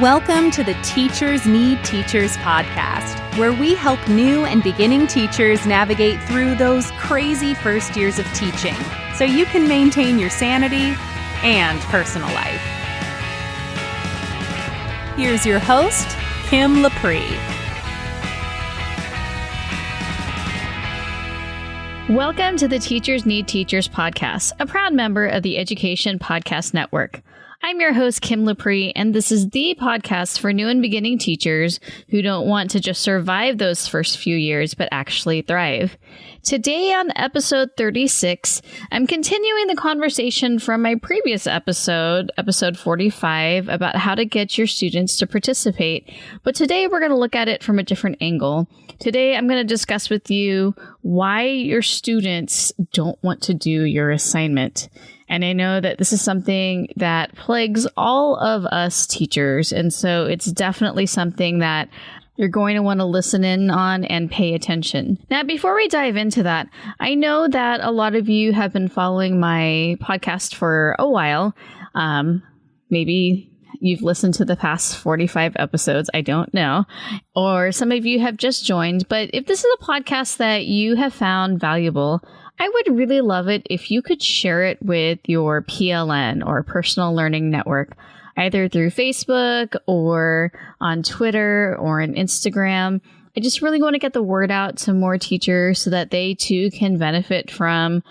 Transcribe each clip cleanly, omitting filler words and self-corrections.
Welcome to the Teachers Need Teachers podcast, where we help new and beginning teachers navigate through those crazy first years of teaching so you can maintain your sanity and personal life. Here's your host, Kim Lapre. Welcome to the Teachers Need Teachers podcast, a proud member of the Education Podcast Network. I'm your host, Kim Lapre, and this is the podcast for new and beginning teachers who don't want to just survive those first few years, but actually thrive. Today on episode 36, I'm continuing the conversation from my previous episode 45, about how to get your students to participate. But today we're going to look at it from a different angle. Today I'm going to discuss with you why your students don't want to do your assignment. And I know that this is something that plagues all of us teachers. And so it's definitely something that you're going to want to listen in on and pay attention. Now, before we dive into that, I know that a lot of you have been following my podcast for a while. Maybe you've listened to the past 45 episodes. I don't know. Or some of you have just joined. But if this is a podcast that you have found valuable, I would really love it if you could share it with your PLN or personal learning network, either through Facebook or on Twitter or on Instagram. I just really want to get the word out to more teachers so that they too can benefit from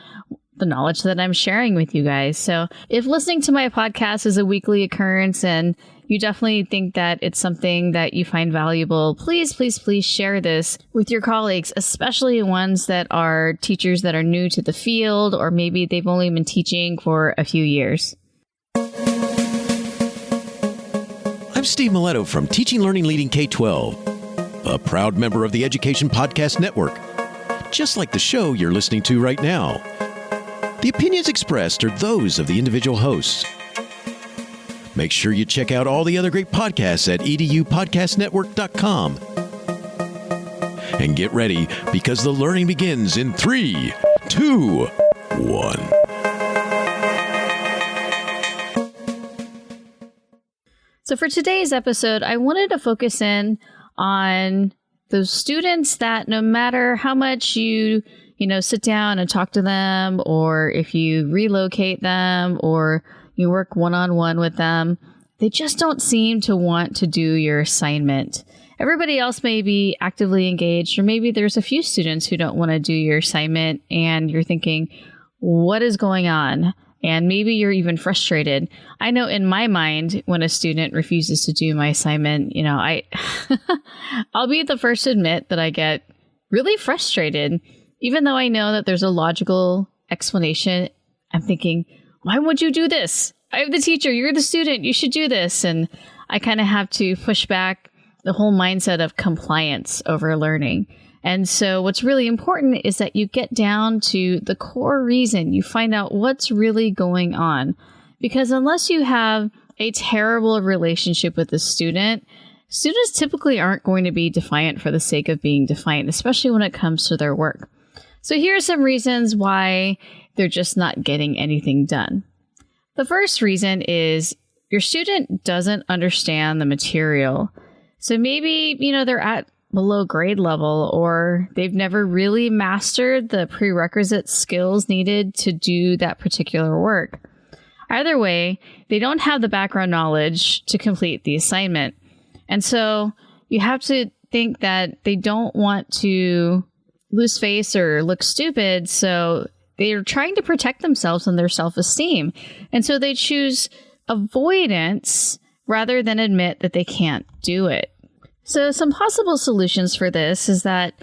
the knowledge that I'm sharing with you guys. So if listening to my podcast is a weekly occurrence and you definitely think that it's something that you find valuable, please share this with your colleagues, especially ones that are teachers that are new to the field, or maybe they've only been teaching for a few years. I'm Steve Miletto from Teaching, Learning, Leading K-12, a proud member of the Education Podcast Network, just like the show you're listening to right now. The opinions expressed are those of the individual hosts. Make sure you check out all the other great podcasts at edupodcastnetwork.com. And get ready, because the learning begins in 3, 2, 1. So for today's episode, I wanted to focus in on those students that no matter how much you sit down and talk to them, or if you relocate them, or you work one-on-one with them, they just don't seem to want to do your assignment. Everybody else may be actively engaged, or maybe there's a few students who don't want to do your assignment, and you're thinking, what is going on? And maybe you're even frustrated. I know in my mind, when a student refuses to do my assignment, I'll be the first to admit that I get really frustrated. Even though I know that there's a logical explanation, I'm thinking, why would you do this? I'm the teacher, you're the student, you should do this. And I kind of have to push back the whole mindset of compliance over learning. And so what's really important is that you get down to the core reason. You find out what's really going on. Because unless you have a terrible relationship with the student, students typically aren't going to be defiant for the sake of being defiant, especially when it comes to their work. So here are some reasons why they're just not getting anything done. The first reason is your student doesn't understand the material. So maybe, they're at below grade level, or they've never really mastered the prerequisite skills needed to do that particular work. Either way, they don't have the background knowledge to complete the assignment. And so you have to think that they don't want to lose face or look stupid, so they're trying to protect themselves and their self-esteem. And so they choose avoidance rather than admit that they can't do it. So some possible solutions for this is that,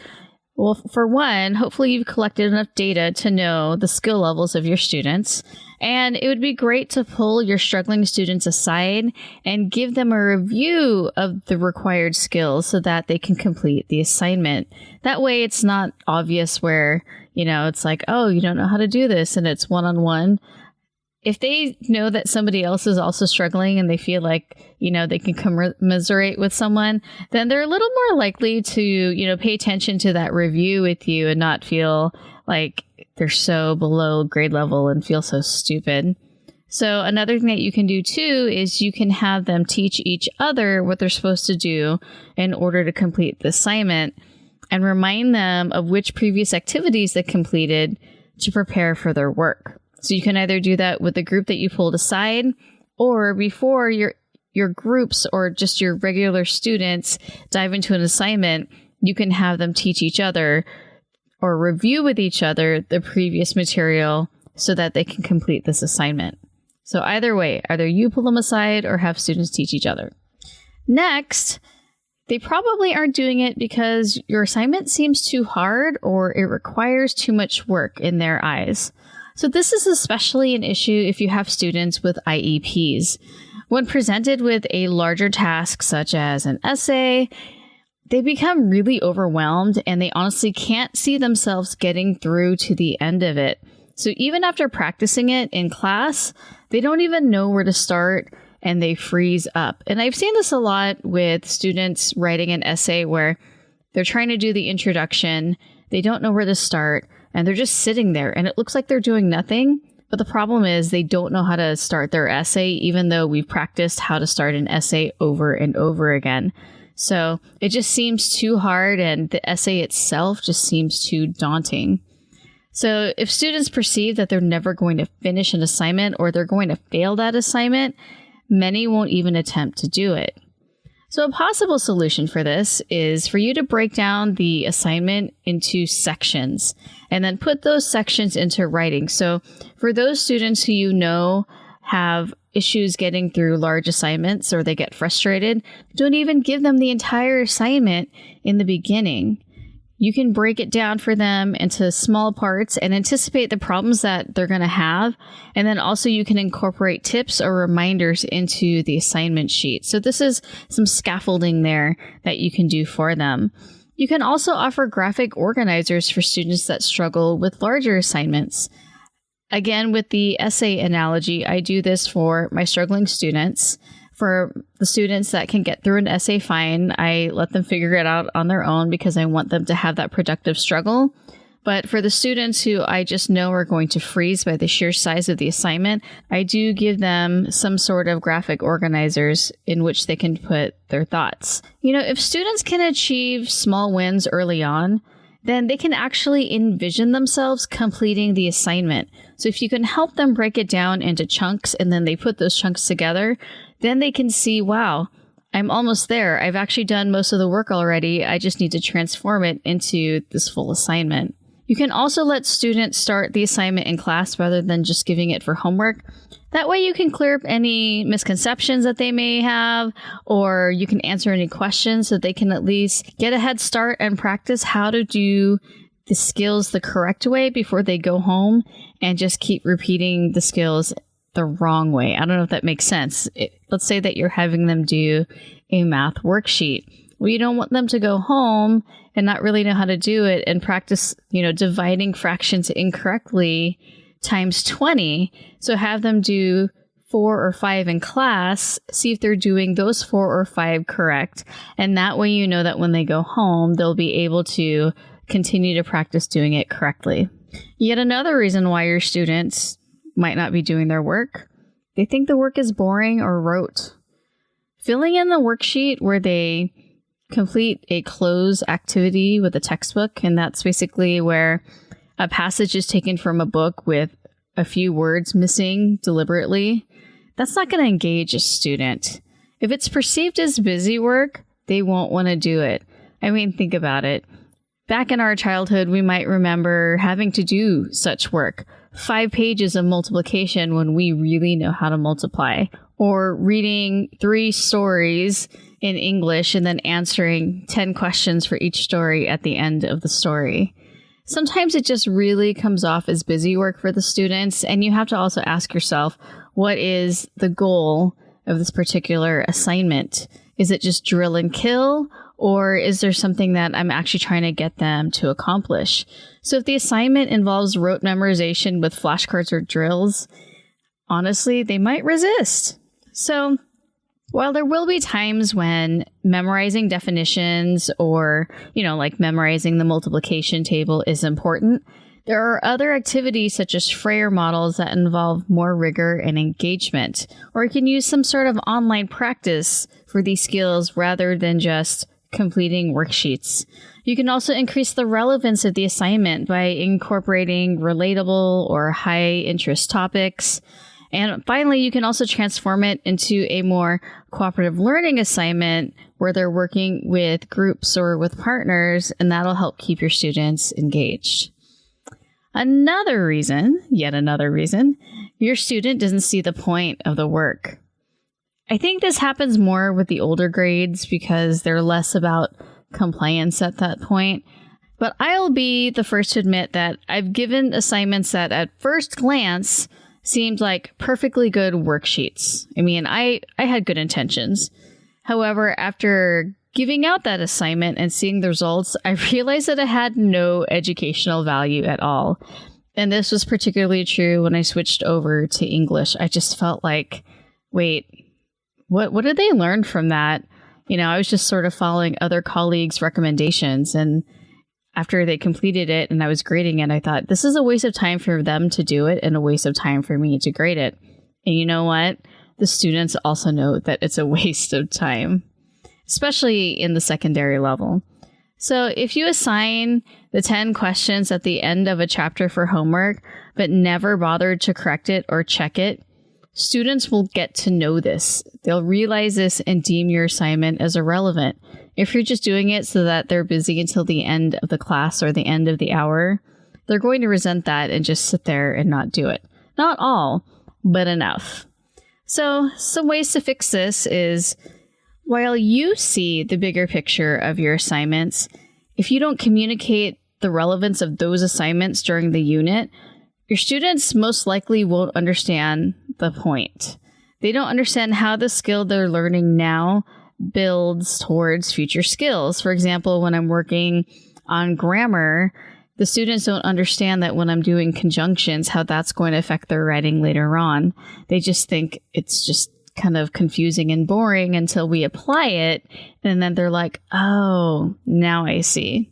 well, for one, hopefully you've collected enough data to know the skill levels of your students. And it would be great to pull your struggling students aside and give them a review of the required skills so that they can complete the assignment. That way it's not obvious where, it's like, oh, you don't know how to do this, and it's one-on-one. If they know that somebody else is also struggling and they feel like, they can commiserate with someone, then they're a little more likely to, pay attention to that review with you and not feel like they're so below grade level and feel so stupid. So another thing that you can do too is you can have them teach each other what they're supposed to do in order to complete the assignment and remind them of which previous activities they completed to prepare for their work. So you can either do that with the group that you pulled aside, or before your groups or just your regular students dive into an assignment, you can have them teach each other or review with each other the previous material so that they can complete this assignment. So either way, either you pull them aside or have students teach each other. Next, they probably aren't doing it because your assignment seems too hard or it requires too much work in their eyes. So this is especially an issue if you have students with IEPs. When presented with a larger task such as an essay, they become really overwhelmed and they honestly can't see themselves getting through to the end of it. So even after practicing it in class, they don't even know where to start and they freeze up. And I've seen this a lot with students writing an essay where they're trying to do the introduction, they don't know where to start, and they're just sitting there and it looks like they're doing nothing. But the problem is they don't know how to start their essay, even though we've practiced how to start an essay over and over again. So it just seems too hard and the essay itself just seems too daunting. So if students perceive that they're never going to finish an assignment or they're going to fail that assignment, many won't even attempt to do it. So a possible solution for this is for you to break down the assignment into sections and then put those sections into writing. So for those students who you know have issues getting through large assignments or they get frustrated, don't even give them the entire assignment in the beginning. You can break it down for them into small parts and anticipate the problems that they're going to have. And then also you can incorporate tips or reminders into the assignment sheet. So this is some scaffolding there that you can do for them. You can also offer graphic organizers for students that struggle with larger assignments. Again, with the essay analogy, I do this for my struggling students. For the students that can get through an essay fine, I let them figure it out on their own because I want them to have that productive struggle. But for the students who I just know are going to freeze by the sheer size of the assignment, I do give them some sort of graphic organizers in which they can put their thoughts. You know, if students can achieve small wins early on, then they can actually envision themselves completing the assignment. So if you can help them break it down into chunks and then they put those chunks together, then they can see, wow, I'm almost there. I've actually done most of the work already. I just need to transform it into this full assignment. You can also let students start the assignment in class rather than just giving it for homework. That way you can clear up any misconceptions that they may have, or you can answer any questions so they can at least get a head start and practice how to do the skills the correct way before they go home and just keep repeating the skills the wrong way. I don't know if that makes sense. Let's say that you're having them do a math worksheet. Well, you don't want them to go home and not really know how to do it and practice, dividing fractions incorrectly times 20. So have them do 4 or 5 in class, see if they're doing those 4 or 5 correct. And that way you know that when they go home, they'll be able to continue to practice doing it correctly. Yet another reason why your students might not be doing their work, they think the work is boring or rote. Filling in the worksheet where they complete a cloze activity with a textbook, and that's basically where a passage is taken from a book with a few words missing deliberately, that's not going to engage a student. If it's perceived as busy work, they won't want to do it. I mean, think about it. Back in our childhood, we might remember having to do such work. 5 pages of multiplication when we really know how to multiply, or reading 3 stories in English and then answering 10 questions for each story at the end of the story. Sometimes it just really comes off as busy work for the students, and you have to also ask yourself, what is the goal of this particular assignment? Is it just drill and kill? Or is there something that I'm actually trying to get them to accomplish? So if the assignment involves rote memorization with flashcards or drills, honestly, they might resist. So while there will be times when memorizing definitions or, like memorizing the multiplication table is important, There are other activities such as Freyer models that involve more rigor and engagement, or you can use some sort of online practice for these skills rather than just completing worksheets. You can also increase the relevance of the assignment by incorporating relatable or high interest topics. And finally, you can also transform it into a more cooperative learning assignment where they're working with groups or with partners, and that'll help keep your students engaged. Yet another reason, your student doesn't see the point of the work. I think this happens more with the older grades because they're less about compliance at that point. But I'll be the first to admit that I've given assignments that at first glance seemed like perfectly good worksheets. I mean, I had good intentions. However, after giving out that assignment and seeing the results, I realized that it had no educational value at all. And this was particularly true when I switched over to English. I just felt like, wait, what did they learn from that? You know, I was just sort of following other colleagues' recommendations. And after they completed it and I was grading it, I thought, this is a waste of time for them to do it and a waste of time for me to grade it. And you know what? The students also know that it's a waste of time, especially in the secondary level. So if you assign the 10 questions at the end of a chapter for homework, but never bothered to correct it or check it, students will get to know this. They'll realize this and deem your assignment as irrelevant. If you're just doing it so that they're busy until the end of the class or the end of the hour, they're going to resent that and just sit there and not do it. Not all, but enough. So some ways to fix this is, while you see the bigger picture of your assignments, if you don't communicate the relevance of those assignments during the unit, your students most likely won't understand the point. They don't understand how the skill they're learning now builds towards future skills. For example, when I'm working on grammar, the students don't understand that when I'm doing conjunctions, how that's going to affect their writing later on. They just think it's just kind of confusing and boring until we apply it. And then they're like, oh, now I see.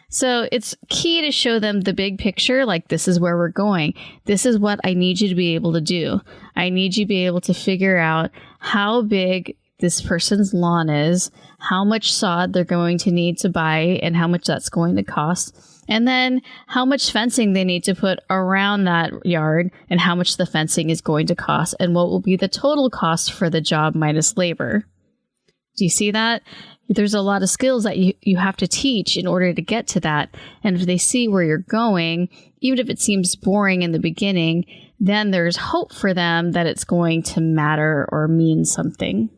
So it's key to show them the big picture, like this is where we're going. This is what I need you to be able to do. I need you to be able to figure out how big this person's lawn is, how much sod they're going to need to buy, and how much that's going to cost. And then how much fencing they need to put around that yard and how much the fencing is going to cost and what will be the total cost for the job minus labor. Do you see that? There's a lot of skills that you have to teach in order to get to that. And if they see where you're going, even if it seems boring in the beginning, then there's hope for them that it's going to matter or mean something.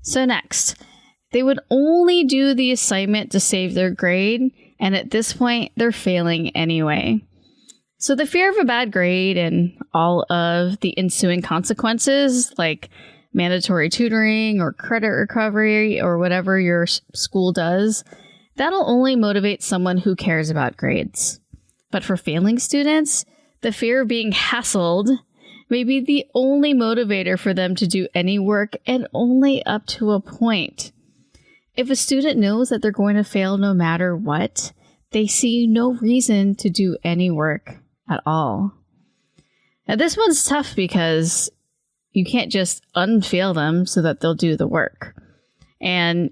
So next, they would only do the assignment to save their grade, and at this point, they're failing anyway. So the fear of a bad grade and all of the ensuing consequences, like mandatory tutoring or credit recovery or whatever your school does, that'll only motivate someone who cares about grades. But for failing students, the fear of being hassled may be the only motivator for them to do any work, and only up to a point. If a student knows that they're going to fail no matter what, they see no reason to do any work at all. Now, this one's tough because you can't just unfail them so that they'll do the work. And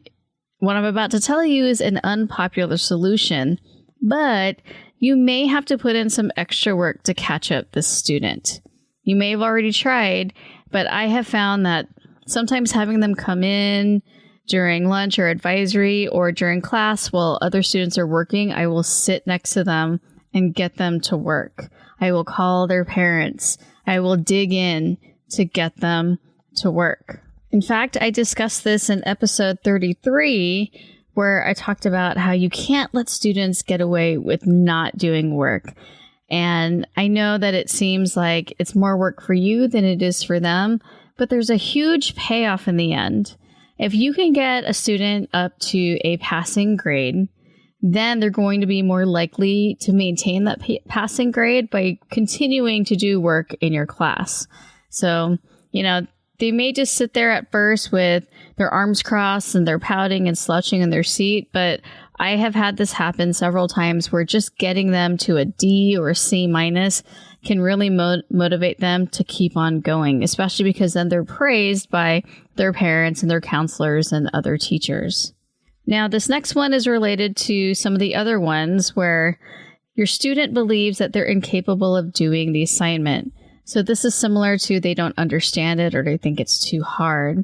what I'm about to tell you is an unpopular solution, but you may have to put in some extra work to catch up this student. You may have already tried, but I have found that sometimes having them come in during lunch or advisory or during class while other students are working, I will sit next to them and get them to work. I will call their parents. I will dig in to get them to work. In fact, I discussed this in episode 33, where I talked about how you can't let students get away with not doing work. And I know that it seems like it's more work for you than it is for them, but there's a huge payoff in the end. If you can get a student up to a passing grade, then they're going to be more likely to maintain that passing grade by continuing to do work in your class. So, they may just sit there at first with their arms crossed and they're pouting and slouching in their seat, but I have had this happen several times where just getting them to a D or a C minus can really motivate them to keep on going, especially because then they're praised by their parents and their counselors and other teachers. Now, this next one is related to some of the other ones where your student believes that they're incapable of doing the assignment. So this is similar to they don't understand it or they think it's too hard.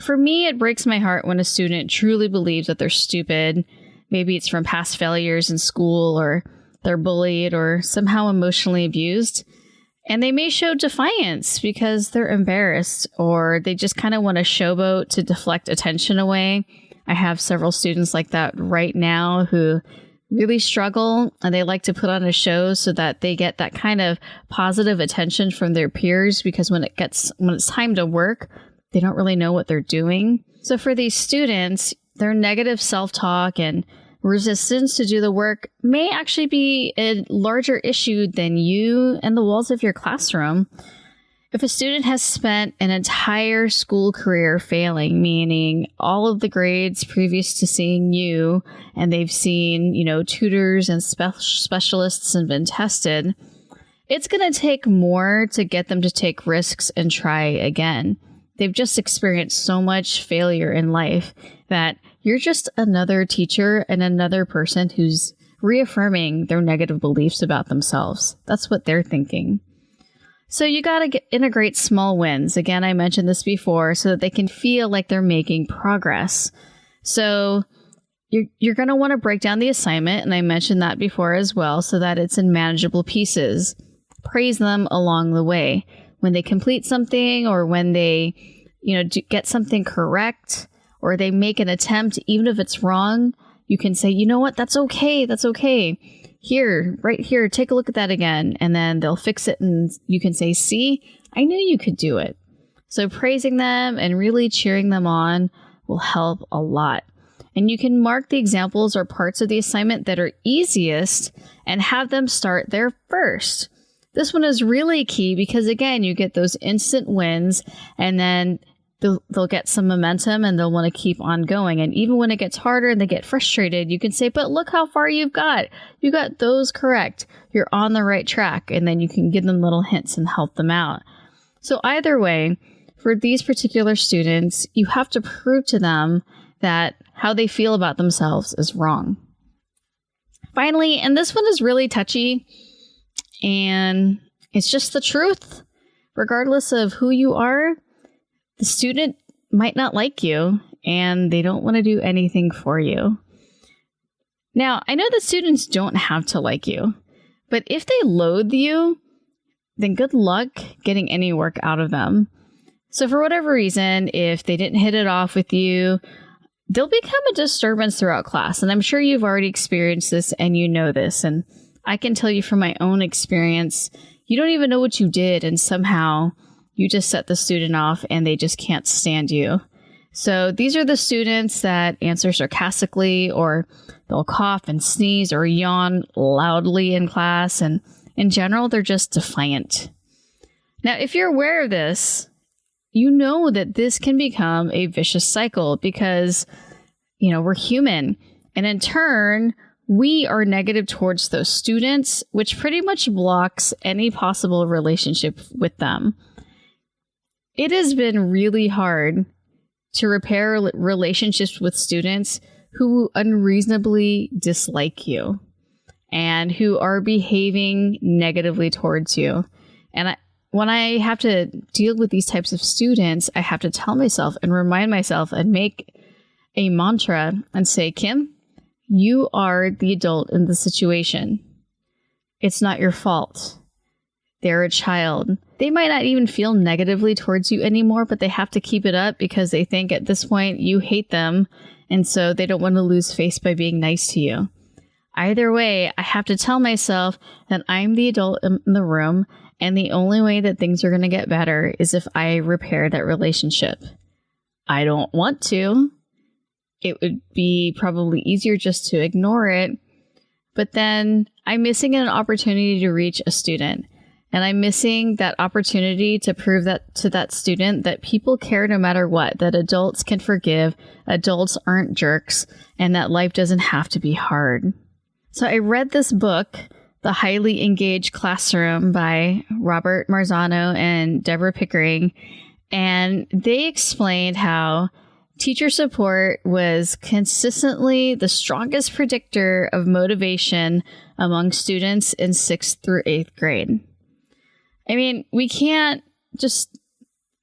For me, it breaks my heart when a student truly believes that they're stupid. Maybe it's from past failures in school, or they're bullied or somehow emotionally abused. And they may show defiance because they're embarrassed, or they just kind of want to showboat to deflect attention away. I have several students like that right now who really struggle, and they like to put on a show so that they get that kind of positive attention from their peers, because when it's time to work, they don't really know what they're doing. So for these students, their negative self-talk and resistance to do the work may actually be a larger issue than you and the walls of your classroom. If a student has spent an entire school career failing, meaning all of the grades previous to seeing you, and they've seen, tutors and specialists and been tested, it's going to take more to get them to take risks and try again. They've just experienced so much failure in life that you're just another teacher and another person who's reaffirming their negative beliefs about themselves. That's what they're thinking. So you got to integrate small wins. Again, I mentioned this before, so that they can feel like they're making progress. So you're going to want to break down the assignment, and I mentioned that before as well, so that it's in manageable pieces. Praise them along the way. When they complete something, or when they, get something correct, or they make an attempt, even if it's wrong, you can say, you know what, that's okay. That's okay. Here, right here, take a look at that again. And then they'll fix it, and you can say, see, I knew you could do it. So praising them and really cheering them on will help a lot. And you can mark the examples or parts of the assignment that are easiest and have them start there first. This one is really key because, again, you get those instant wins, and then they'll get some momentum and they'll want to keep on going. And even when it gets harder and they get frustrated, you can say, but look how far you've got. You got those correct. You're on the right track. And then you can give them little hints and help them out. So either way, for these particular students, you have to prove to them that how they feel about themselves is wrong. Finally, and this one is really touchy, and it's just the truth. Regardless of who you are, the student might not like you, and they don't want to do anything for you. Now, I know that students don't have to like you, but if they loathe you, then good luck getting any work out of them. So for whatever reason, if they didn't hit it off with you, they'll become a disturbance throughout class. And I'm sure you've already experienced this and you know this. And I can tell you from my own experience, you don't even know what you did, and somehow you just set the student off and they just can't stand you. So these are the students that answer sarcastically, or they'll cough and sneeze or yawn loudly in class. And in general, they're just defiant. Now, if you're aware of this, you know that this can become a vicious cycle because, we're human. And in turn, we are negative towards those students, which pretty much blocks any possible relationship with them. It has been really hard to repair relationships with students who unreasonably dislike you and who are behaving negatively towards you. And when I have to deal with these types of students, I have to tell myself and remind myself and make a mantra and say, Kim, you are the adult in the situation. It's not your fault. They're a child. They might not even feel negatively towards you anymore, but they have to keep it up because they think at this point you hate them, and so they don't want to lose face by being nice to you. Either way, I have to tell myself that I'm the adult in the room, and the only way that things are going to get better is if I repair that relationship. I don't want to. It would be probably easier just to ignore it, but then I'm missing an opportunity to reach a student. And I'm missing that opportunity to prove that to that student that people care no matter what, that adults can forgive, adults aren't jerks, and that life doesn't have to be hard. So I read this book, The Highly Engaged Classroom by Robert Marzano and Deborah Pickering, and they explained how teacher support was consistently the strongest predictor of motivation among students in 6th through 8th grade. I mean,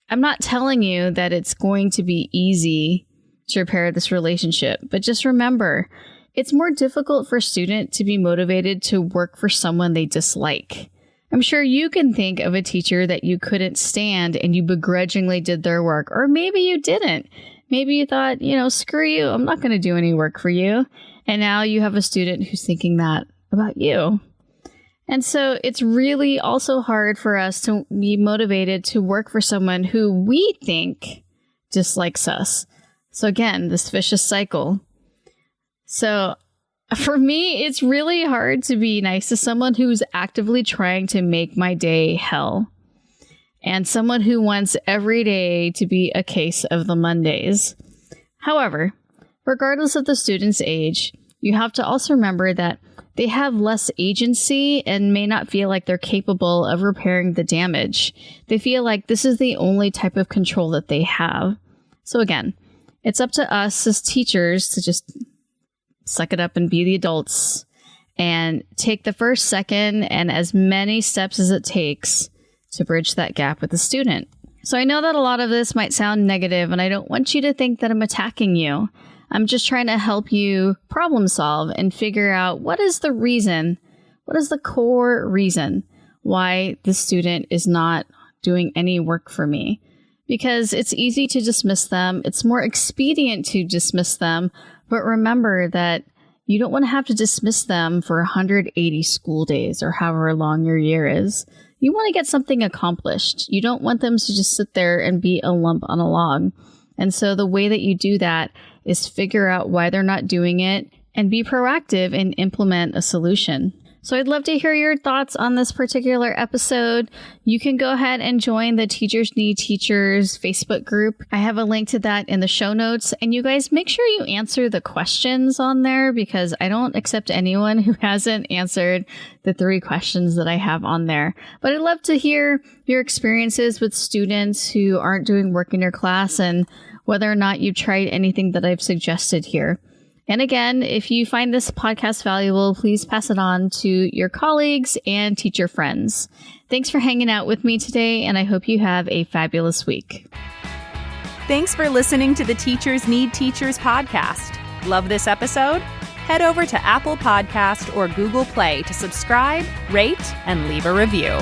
I'm not telling you that it's going to be easy to repair this relationship, but just remember, it's more difficult for a student to be motivated to work for someone they dislike. I'm sure you can think of a teacher that you couldn't stand and you begrudgingly did their work, or maybe you didn't. Maybe you thought, screw you, I'm not going to do any work for you. And now you have a student who's thinking that about you. And so it's really also hard for us to be motivated to work for someone who we think dislikes us. So again, this vicious cycle. So for me, it's really hard to be nice to someone who's actively trying to make my day hell. And someone who wants every day to be a case of the Mondays. However, regardless of the student's age, you have to also remember that they have less agency and may not feel like they're capable of repairing the damage. They feel like this is the only type of control that they have. So again, it's up to us as teachers to just suck it up and be the adults and take the first, second, and as many steps as it takes to bridge that gap with the student. So I know that a lot of this might sound negative, and I don't want you to think that I'm attacking you. I'm just trying to help you problem solve and figure out what is the reason, what is the core reason why the student is not doing any work for me. Because it's easy to dismiss them. It's more expedient to dismiss them. But remember that you don't want to have to dismiss them for 180 school days or however long your year is. You want to get something accomplished. You don't want them to just sit there and be a lump on a log. And so the way that you do that is figure out why they're not doing it and be proactive and implement a solution. So I'd love to hear your thoughts on this particular episode. You can go ahead and join the Teachers Need Teachers Facebook group. I have a link to that in the show notes. And you guys make sure you answer the questions on there because I don't accept anyone who hasn't answered the 3 questions that I have on there. But I'd love to hear your experiences with students who aren't doing work in your class and whether or not you've tried anything that I've suggested here. And again, if you find this podcast valuable, please pass it on to your colleagues and teacher friends. Thanks for hanging out with me today, and I hope you have a fabulous week. Thanks for listening to the Teachers Need Teachers podcast. Love this episode? Head over to Apple Podcast or Google Play to subscribe, rate, and leave a review.